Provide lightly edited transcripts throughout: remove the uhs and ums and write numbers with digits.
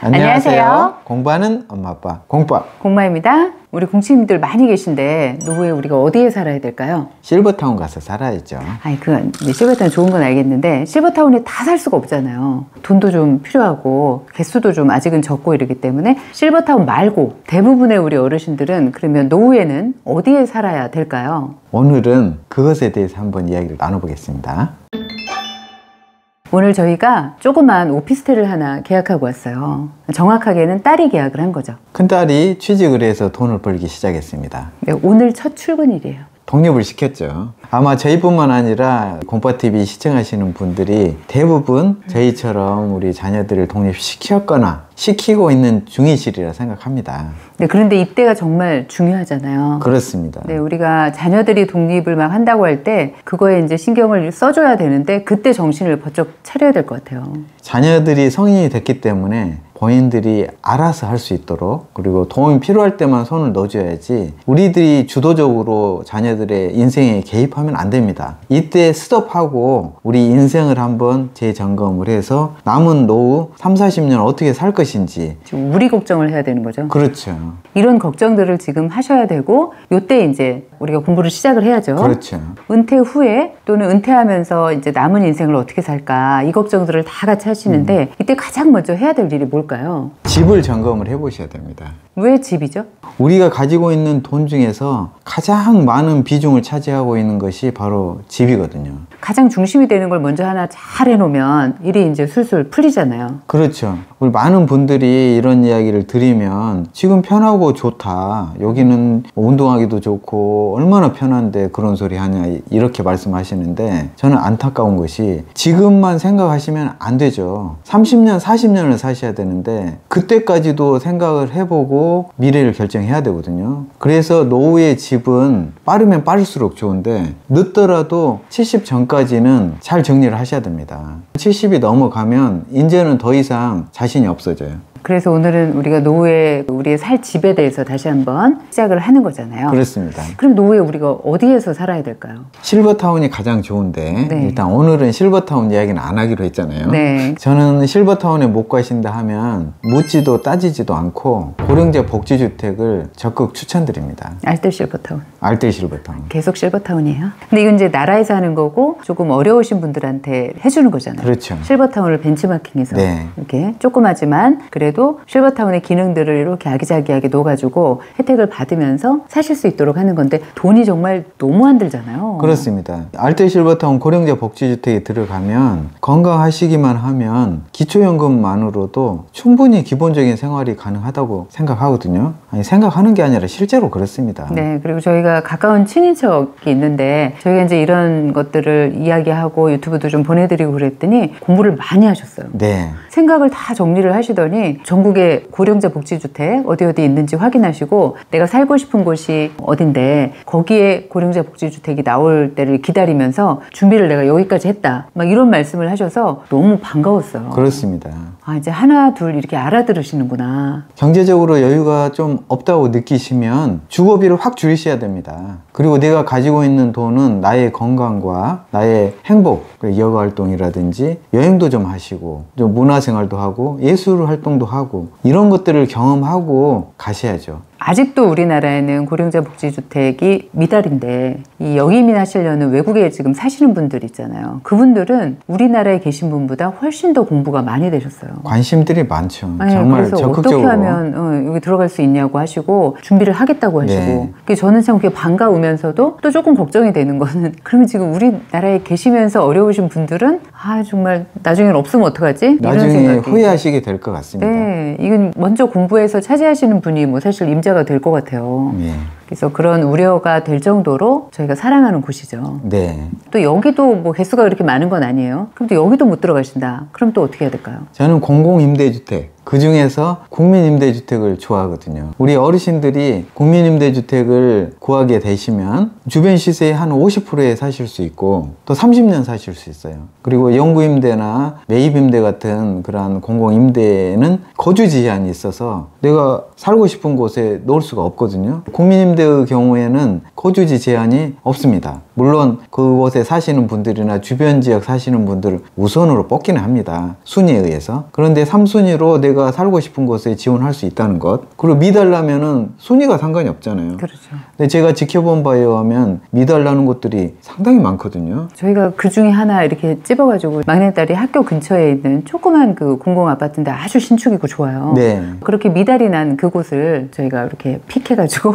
안녕하세요. 공부하는 엄마 아빠 공빠 공마입니다. 우리 공치님들 많이 계신데 노후에 우리가 어디에 살아야 될까요? 실버타운 가서 살아야죠. 아니 그건 실버타운 좋은 건 알겠는데 실버타운에 다 살 수가 없잖아요. 돈도 좀 필요하고 개수도 좀 아직은 적고 이러기 때문에 실버타운 말고 대부분의 우리 어르신들은 그러면 노후에는 어디에 살아야 될까요? 오늘은 그것에 대해서 한번 이야기를 나눠보겠습니다. 오늘 저희가 조그만 오피스텔을 하나 계약하고 왔어요. 정확하게는 딸이 계약을 한 거죠. 큰딸이 취직을 해서 돈을 벌기 시작했습니다. 네, 오늘 첫 출근일이에요. 독립을 시켰죠. 아마 저희뿐만 아니라 공빠TV 시청하시는 분들이 대부분 저희처럼 우리 자녀들을 독립시켰거나 시키고 있는 중이시리라 생각합니다. 네, 그런데 이때가 정말 중요하잖아요. 그렇습니다. 네, 우리가 자녀들이 독립을 막 한다고 할 때 그거에 이제 신경을 써줘야 되는데 그때 정신을 번쩍 차려야 될 것 같아요. 자녀들이 성인이 됐기 때문에 본인들이 알아서 할 수 있도록, 그리고 도움이 필요할 때만 손을 넣어줘야지 우리들이 주도적으로 자녀들의 인생에 개입하면 안 됩니다. 이때 스톱하고 우리 인생을 한번 재점검을 해서 남은 노후 30-40년 어떻게 살 것인지, 지금 우리 걱정을 해야 되는 거죠. 그렇죠. 이런 걱정들을 지금 하셔야 되고 요때 이제 우리가 공부를 시작을 해야죠. 그렇죠. 은퇴 후에 또는 은퇴하면서 이제 남은 인생을 어떻게 살까 이 걱정들을 다 같이 하시는데 이때 가장 먼저 해야 될 일이 뭘까요? 집을 점검을 해보셔야 됩니다. 왜 집이죠? 우리가 가지고 있는 돈 중에서 가장 많은 비중을 차지하고 있는 것이 바로 집이거든요. 가장 중심이 되는 걸 먼저 하나 잘 해놓으면 일이 이제 술술 풀리잖아요. 그렇죠. 우리 많은 분들이 이런 이야기를 드리면 지금 편하고 좋다, 여기는 운동하기도 좋고 얼마나 편한데 그런 소리 하냐 이렇게 말씀하시는데, 저는 안타까운 것이 지금만 생각하시면 안 되죠. 30년 40년을 사셔야 되는데 그때까지도 생각을 해보고 미래를 결정해야 되거든요. 그래서 노후의 집은 빠르면 빠를수록 좋은데 늦더라도 70 전까지는 잘 정리를 하셔야 됩니다. 70이 넘어가면 이제는 더 이상 자신이 없어져요. 그래서 오늘은 우리가 노후에 우리의 살 집에 대해서 다시 한번 시작을 하는 거잖아요. 그렇습니다. 그럼 노후에 우리가 어디에서 살아야 될까요? 실버타운이 가장 좋은데 네. 일단 오늘은 실버타운 이야기는 안 하기로 했잖아요. 네. 저는 실버타운에 못 가신다 하면 묻지도 따지지도 않고 고령자 복지주택을 적극 추천드립니다. 알뜰 실버타운. 알뜰 실버타운. 계속 실버타운이에요. 근데 이건 이제 나라에서 하는 거고 조금 어려우신 분들한테 해주는 거잖아요. 그렇죠. 실버타운을 벤치마킹해서 네. 이렇게 조그마지만 그래도 실버타운의 기능들을 이렇게 아기자기하게 놓아가지고 혜택을 받으면서 사실 수 있도록 하는 건데 돈이 정말 너무 안 들잖아요. 그렇습니다. 알뜰 실버타운 고령자 복지주택에 들어가면 건강하시기만 하면 기초연금만으로도 충분히 기본적인 생활이 가능하다고 생각하거든요. 아니, 생각하는 게 아니라 실제로 그렇습니다. 네, 그리고 저희가 가까운 친인척이 있는데 저희가 이제 이런 것들을 이야기하고 유튜브도 좀 보내드리고 그랬더니 공부를 많이 하셨어요. 네. 생각을 다 정리를 하시더니 전국에 고령자 복지주택 어디 있는지 확인하시고 내가 살고 싶은 곳이 어딘데 거기에 고령자 복지주택이 나올 때를 기다리면서 준비를 내가 여기까지 했다 막 이런 말씀을 하셔서 너무 반가웠어요. 그렇습니다. 아, 이제 하나 둘 이렇게 알아들으시는구나. 경제적으로 여유가 좀 없다고 느끼시면 주거비를 확 줄이셔야 됩니다. 그리고 내가 가지고 있는 돈은 나의 건강과 나의 행복, 여가 활동이라든지 여행도 좀 하시고 좀 문화생활도 하고 예술 활동도 하고 이런 것들을 경험하고 가셔야죠. 아직도 우리나라에는 고령자 복지주택이 미달인데 이 영이민 하시려는 외국에 지금 사시는 분들 있잖아요. 그분들은 우리나라에 계신 분보다 훨씬 더 공부가 많이 되셨어요. 관심들이 많죠. 네, 정말 그래서 적극적으로. 어떻게 하면 여기 들어갈 수 있냐고 하시고 준비를 하겠다고 하시고 네. 저는 참 그게 반가우면서도 또 조금 걱정이 되는 거는 그러면 지금 우리나라에 계시면서 어려우신 분들은 아 정말 나중엔 없으면 어떡하지? 나중에 이런 생각이 후회하시게 될 것 같습니다. 네, 이건 먼저 공부해서 차지하시는 분이 뭐 사실 임자가 될 것 같아요. 네. 그래서 그런 우려가 될 정도로 저희가 사랑하는 곳이죠. 네. 또 여기도 뭐 개수가 그렇게 많은 건 아니에요. 그럼 또 여기도 못 들어가신다. 그럼 또 어떻게 해야 될까요? 저는 공공임대주택, 그 중에서 국민임대주택을 좋아하거든요. 우리 어르신들이 국민임대주택을 구하게 되시면 주변 시세의 한 50%에 사실 수 있고 또 30년 사실 수 있어요. 그리고 영구임대나 매입임대 같은 그러한 공공임대에는 거주 제한이 있어서 내가 살고 싶은 곳에 놓을 수가 없거든요. 국민임대의 경우에는 거주지 제한이 없습니다. 물론 그곳에 사시는 분들이나 주변 지역 사시는 분들을 우선으로 뽑기는 합니다. 순위에 의해서. 그런데 3순위로 내가 내가 살고 싶은 곳에 지원할 수 있다는 것. 그리고 미달라면은 순위가 상관이 없잖아요. 그렇죠. 근데 제가 지켜본 바에 의하면 미달라는 곳들이 상당히 많거든요. 저희가 그 중에 하나 이렇게 찝어가지고 막내딸이 학교 근처에 있는 조그만 그 공공 아파트인데 아주 신축이고 좋아요. 네. 그렇게 미달이 난 그곳을 저희가 이렇게 픽해가지고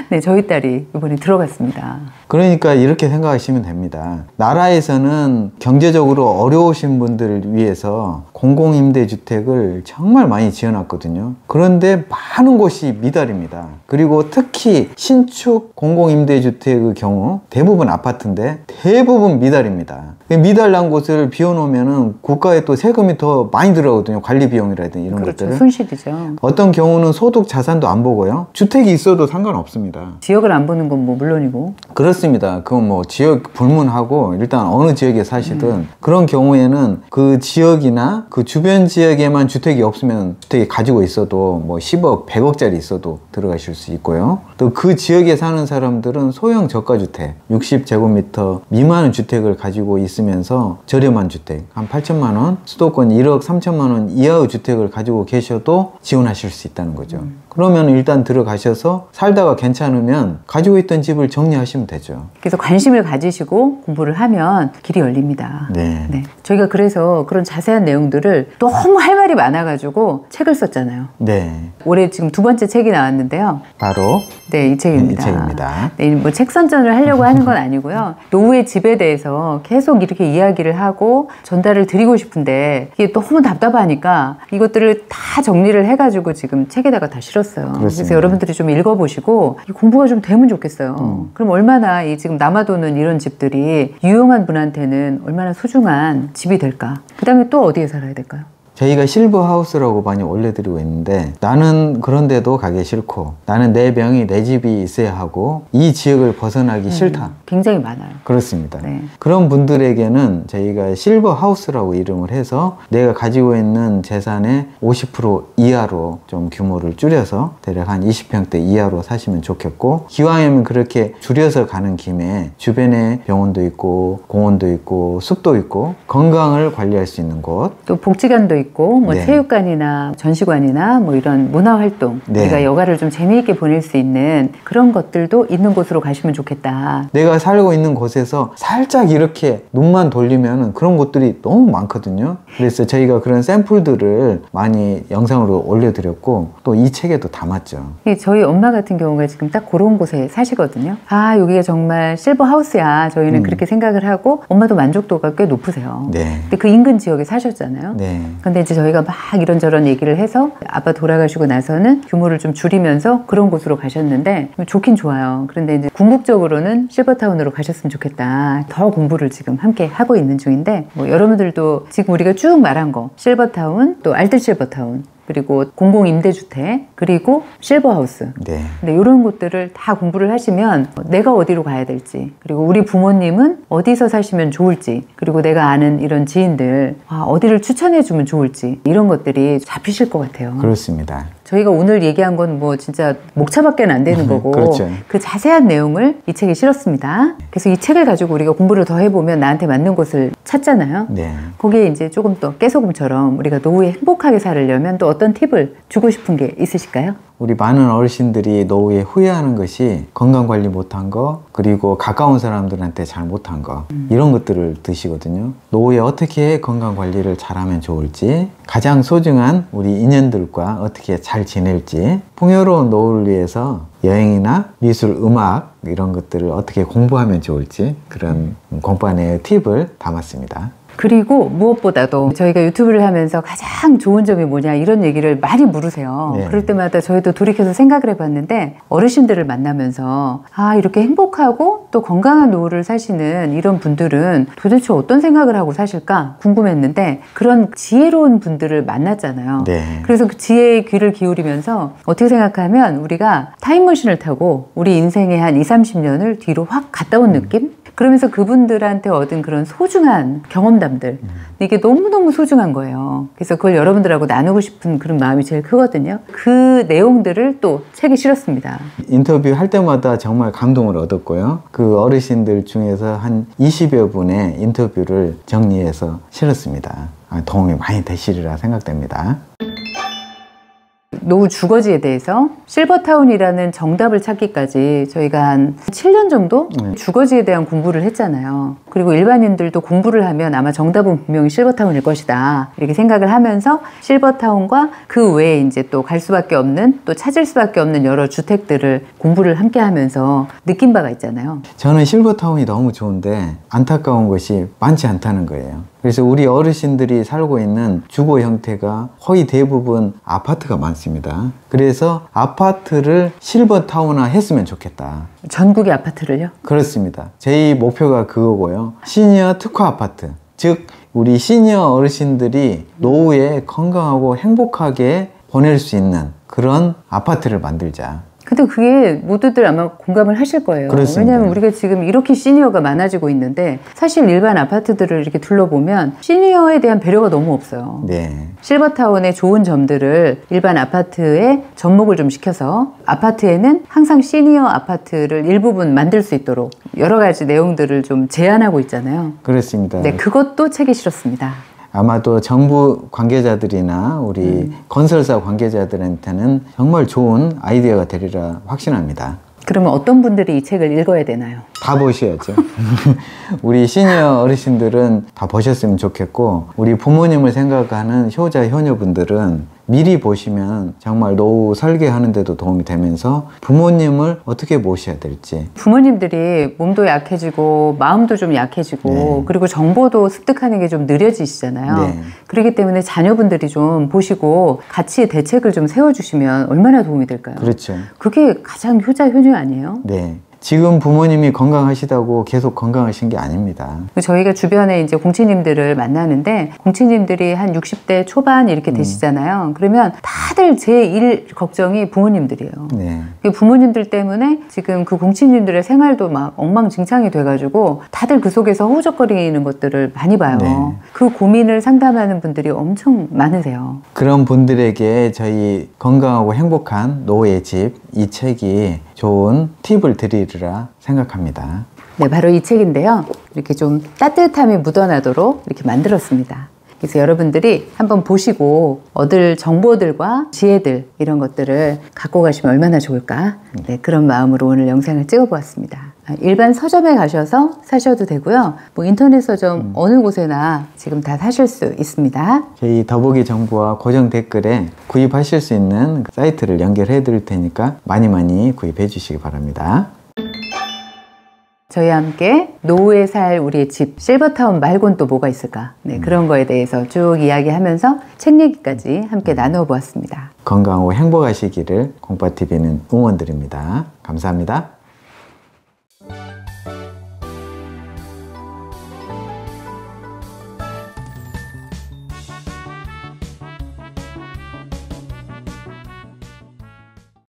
네, 저희 딸이 이번에 들어갔습니다. 그러니까 이렇게 생각하시면 됩니다. 나라에서는 경제적으로 어려우신 분들을 위해서 공공임대주택을 정말 많이 지어놨거든요. 그런데 많은 곳이 미달입니다. 그리고 특히 신축 공공임대주택의 경우 대부분 아파트인데 대부분 미달입니다. 미달 난 곳을 비워놓으면 국가에 또 세금이 더 많이 들어가거든요. 관리 비용이라든지 이런 그렇죠. 것들은. 손실이죠. 어떤 경우는 소득 자산도 안 보고요. 주택이 있어도 상관없습니다. 지역을 안 보는 건 뭐 물론이고. 그렇습니다. 그건 뭐 지역 불문하고 일단 어느 지역에 사시든 그런 경우에는 그 지역이나 그 주변 지역에만 주택이 없으면 주택이 가지고 있어도 뭐 10억, 100억짜리 있어도 들어가실 수 있고요. 또 그 지역에 사는 사람들은 소형 저가주택, 60제곱미터 미만의 주택을 가지고 있으면서 저렴한 주택, 한 8천만 원, 수도권 1억 3천만 원 이하의 주택을 가지고 계셔도 지원하실 수 있다는 거죠. 그러면 일단 들어가셔서 살다가 괜찮으면 가지고 있던 집을 정리하시면 되죠. 그래서 관심을 가지시고 공부를 하면 길이 열립니다. 네. 네. 저희가 그래서 그런 자세한 내용들을 너무 할 말이 많아가지고 책을 썼잖아요. 네. 올해 지금 2번째 책이 나왔는데요. 바로 네, 이 책입니다. 이 책입니다. 네, 뭐 책 선전을 하려고 하는 건 아니고요. 노후의 집에 대해서 계속 이렇게 이야기를 하고 전달을 드리고 싶은데 이게 너무 답답하니까 이것들을 다 정리를 해가지고 지금 책에다가 다 실었어요. 그렇습니다. 그래서 여러분들이 좀 읽어보시고 공부가 좀 되면 좋겠어요. 그럼 얼마나 이 지금 남아도는 이런 집들이 유용한 분한테는 얼마나 소중한 집이 될까? 그 다음에 또 어디에 살아야 될까요? 저희가 실버하우스라고 많이 올려드리고 있는데 나는 그런 데도 가기 싫고 나는 내 병이 내 집이 있어야 하고 이 지역을 벗어나기 싫다. 굉장히 많아요. 그렇습니다. 네. 그런 분들에게는 저희가 실버하우스라고 이름을 해서 내가 가지고 있는 재산의 50% 이하로 좀 규모를 줄여서 대략 한 20평대 이하로 사시면 좋겠고 기왕이면 그렇게 줄여서 가는 김에 주변에 병원도 있고 공원도 있고 숲도 있고 건강을 관리할 수 있는 곳 또 복지관도 있고 뭐 네. 체육관이나 전시관이나 뭐 이런 문화활동 네. 우리가 여가를 좀 재미있게 보낼 수 있는 그런 것들도 있는 곳으로 가시면 좋겠다. 내가 살고 있는 곳에서 살짝 이렇게 눈만 돌리면 그런 곳들이 너무 많거든요. 그래서 저희가 그런 샘플들을 많이 영상으로 올려드렸고 또 이 책에도 담았죠. 저희 엄마 같은 경우가 지금 딱 그런 곳에 사시거든요. 아, 여기가 정말 실버하우스야. 저희는 그렇게 생각을 하고 엄마도 만족도가 꽤 높으세요. 네. 근데 그 인근 지역에 사셨잖아요. 네. 근데 이제 저희가 막 이런저런 얘기를 해서 아빠 돌아가시고 나서는 규모를 좀 줄이면서 그런 곳으로 가셨는데 좋긴 좋아요. 그런데 이제 궁극적으로는 실버타운으로 가셨으면 좋겠다. 더 공부를 지금 함께 하고 있는 중인데 뭐 여러분들도 지금 우리가 쭉 말한 거 실버타운 또 알뜰 실버타운 그리고 공공임대주택 그리고 실버하우스 네. 근데 이런 곳들을 다 공부를 하시면 내가 어디로 가야 될지 그리고 우리 부모님은 어디서 사시면 좋을지 그리고 내가 아는 이런 지인들 어디를 추천해 주면 좋을지 이런 것들이 잡히실 것 같아요. 그렇습니다. 저희가 오늘 얘기한 건 뭐 진짜 목차밖에 안 되는 거고 그렇죠. 그 자세한 내용을 이 책에 실었습니다. 그래서 이 책을 가지고 우리가 공부를 더 해보면 나한테 맞는 곳을 찾잖아요. 네. 거기에 이제 조금 더 깨소금처럼 우리가 노후에 행복하게 살려면 또 어떤 팁을 주고 싶은 게 있으실까요? 우리 많은 어르신들이 노후에 후회하는 것이 건강관리 못한 거 그리고 가까운 사람들한테 잘 못한 거 이런 것들을 드시거든요. 노후에 어떻게 건강관리를 잘하면 좋을지 가장 소중한 우리 인연들과 어떻게 잘 지낼지 풍요로운 노후를 위해서 여행이나 미술, 음악 이런 것들을 어떻게 공부하면 좋을지 그런 공부 안에 팁을 담았습니다. 그리고 무엇보다도 저희가 유튜브를 하면서 가장 좋은 점이 뭐냐 이런 얘기를 많이 물으세요. 네. 그럴 때마다 저희도 돌이켜서 생각을 해봤는데 어르신들을 만나면서 이렇게 행복하고 또 건강한 노후를 사시는 이런 분들은 도대체 어떤 생각을 하고 사실까 궁금했는데 그런 지혜로운 분들을 만났잖아요. 네. 그래서 그 지혜의 귀를 기울이면서 어떻게 생각하면 우리가 타임머신을 타고 우리 인생의 한 20, 30년을 뒤로 확 갔다 온 느낌? 그러면서 그분들한테 얻은 그런 소중한 경험담들 이게 너무너무 소중한 거예요. 그래서 그걸 여러분들하고 나누고 싶은 그런 마음이 제일 크거든요. 그 내용들을 또 책에 실었습니다. 인터뷰 할 때마다 정말 감동을 얻었고요. 그 어르신들 중에서 한 20여 분의 인터뷰를 정리해서 실었습니다. 도움이 많이 되시리라 생각됩니다. 노후 주거지에 대해서 실버타운이라는 정답을 찾기까지 저희가 한 7년 정도 주거지에 대한 공부를 했잖아요. 그리고 일반인들도 공부를 하면 아마 정답은 분명히 실버타운일 것이다 이렇게 생각을 하면서 실버타운과 그 외에 이제 또 갈 수밖에 없는, 또 찾을 수밖에 없는 여러 주택들을 공부를 함께 하면서 느낀 바가 있잖아요. 저는 실버타운이 너무 좋은데 안타까운 것이 많지 않다는 거예요. 그래서 우리 어르신들이 살고 있는 주거 형태가 거의 대부분 아파트가 많습니다. 그래서 아파트를 실버타운화 했으면 좋겠다. 전국의 아파트를요? 그렇습니다. 제 목표가 그거고요. 시니어 특화 아파트, 즉 우리 시니어 어르신들이 노후에 건강하고 행복하게 보낼 수 있는 그런 아파트를 만들자. 근데 그게 모두들 아마 공감을 하실 거예요. 그렇습니다. 왜냐하면 우리가 지금 이렇게 시니어가 많아지고 있는데 사실 일반 아파트들을 이렇게 둘러보면 시니어에 대한 배려가 너무 없어요. 네. 실버타운의 좋은 점들을 일반 아파트에 접목을 좀 시켜서 아파트에는 항상 시니어 아파트를 일부분 만들 수 있도록 여러 가지 내용들을 좀 제안하고 있잖아요. 그렇습니다. 네, 그것도 책이 실었습니다. 아마도 정부 관계자들이나 우리 건설사 관계자들한테는 정말 좋은 아이디어가 되리라 확신합니다. 그러면 어떤 분들이 이 책을 읽어야 되나요? 다 보셔야죠. 우리 시니어 어르신들은 다 보셨으면 좋겠고, 우리 부모님을 생각하는 효자, 효녀분들은 미리 보시면 정말 노후 설계하는 데도 도움이 되면서 부모님을 어떻게 모셔야 될지. 부모님들이 몸도 약해지고 마음도 좀 약해지고 네. 그리고 정보도 습득하는 게 좀 느려지시잖아요. 네. 그렇기 때문에 자녀분들이 좀 보시고 같이 대책을 좀 세워주시면 얼마나 도움이 될까요? 그렇죠. 그게 가장 효자, 효녀 아니에요? 네. 지금 부모님이 건강하시다고 계속 건강하신 게 아닙니다. 저희가 주변에 이제 공치님들을 만나는데 공치님들이 한 60대 초반 이렇게 되시잖아요. 그러면 다들 제일 걱정이 부모님들이에요. 네. 부모님들 때문에 지금 그 공치님들의 생활도 막 엉망진창이 돼가지고 다들 그 속에서 허우적거리는 것들을 많이 봐요. 네. 그 고민을 상담하는 분들이 엄청 많으세요. 그런 분들에게 저희 건강하고 행복한 노후의 집, 이 책이 좋은 팁을 드리리라 생각합니다. 네, 바로 이 책인데요. 이렇게 좀 따뜻함이 묻어나도록 이렇게 만들었습니다. 그래서 여러분들이 한번 보시고 얻을 정보들과 지혜들 이런 것들을 갖고 가시면 얼마나 좋을까? 네, 그런 마음으로 오늘 영상을 찍어보았습니다. 일반 서점에 가셔서 사셔도 되고요. 뭐 인터넷 서점 어느 곳에나 지금 다 사실 수 있습니다. 저희 더보기 정보와 고정 댓글에 구입하실 수 있는 사이트를 연결해 드릴 테니까 많이 구입해 주시기 바랍니다. 저희와 함께 노후에 살 우리의 집, 실버타운 말고는 또 뭐가 있을까? 네, 그런 거에 대해서 쭉 이야기하면서 책 얘기까지 함께 나누어 보았습니다. 건강하고 행복하시기를 공파TV는 응원드립니다. 감사합니다.